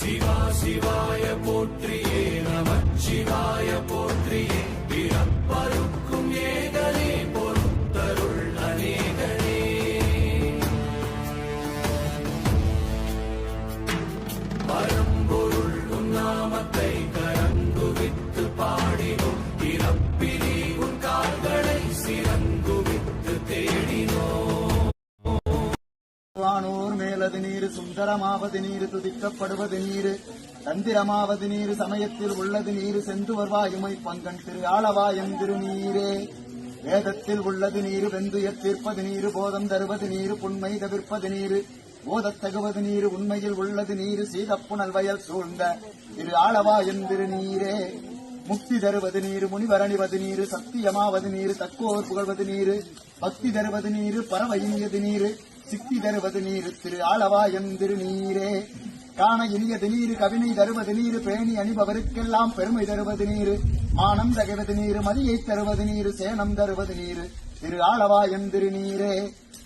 சிவா சிவாய போற்றியே நமச்சிவாய போற்றியே பிறப்பருக்கும் ஏகனே பொறுத்தருள் அநேகனே பரம்பொருள் உன் நாமத்தை கரங்குவித்து பாடினோம் பிறப்பிலே உன் கால்களை சிறங்குவித்து தேடினோம் வானோர் மேலது நீர் சுந்தரமாவது நீர் துதிக்கப்படுவது நீர் தந்திரமாவது நீர் சமயத்தில் உள்ளது நீர் சென்று வருவாயுமை பங்கன் திரு ஆளவாயம் திருநீரே வேதத்தில் உள்ளது நீர் வெந்துயர் தீர்ப்பது நீர் போதம் தருவது நீர் புண்மை தவிர்ப்பது நீர் போதத்தகுவது நீர் உண்மையில் உள்ளது நீர் சீதப்புணல் வயல் சூழ்ந்த திரு ஆளவாயம் திருநீரே முக்தி தருவது நீர் முனிவரணிவது நீர் சத்தியமாவது நீர் தக்கோர் புகழ்வது நீர் பக்தி தருவது நீர் பரவயினியது நீர் சித்தி தருவது நீர் திரு ஆளவாயம் திருநீரே காண இனியது நீர் கவினை தருவது நீர் பேணி அணிபவருக்கெல்லாம் பெருமை தருவது நீர் மானம் தகவது நீர் மதியை தருவது நீர் சேனம் தருவது நீர் திரு ஆளவாயம் திருநீரே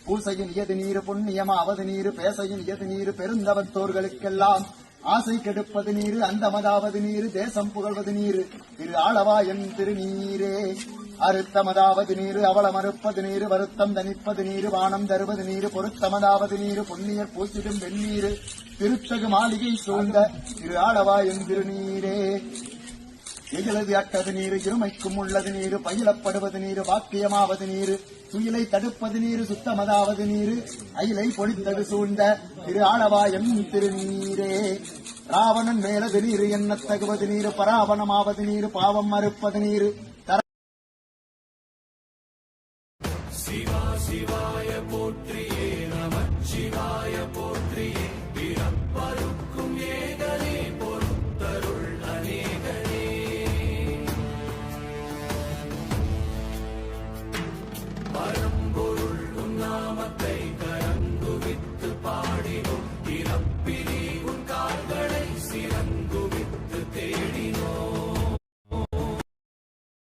பூசையின் இயது நீர் புண்ணியமாவது நீர் பேசையின் இயது நீர் பெருந்தவத்தோர்களுக்கெல்லாம் ஆசை கெடுப்பது நீர் அந்தமதாவது நீர் தேசம் புகழ்வது நீர் திரு ஆளவாயம் திருநீரே அறுத்தமதாவது நீர் அவள மறுப்பது நீர் வருத்தம் தணிப்பது நீர் வானம் தருவது நீர் பொருத்தமதாவது நீர் புண்ணியர் பூசிடும் வெந்நீர் திருத்தகு மாளிகை சூழ்ந்த திரு ஆளவாயம் திருநீரே எங்களது அட்டது நீர் இருமைக்கும் உள்ளது நீர் பயிலப்படுவது நீர் வாக்கியமாவது நீர் துயிலை தடுப்பது நீர் சுத்தமதாவது நீர் அயிலை பொழித்தது சூழ்ந்த திரு ஆளவாயம் திருநீரே ராவணன் மேலது நீர் எண்ணத்தகுவது நீர் பராவணமாவது நீர் பாவம் மறுப்பது நீர்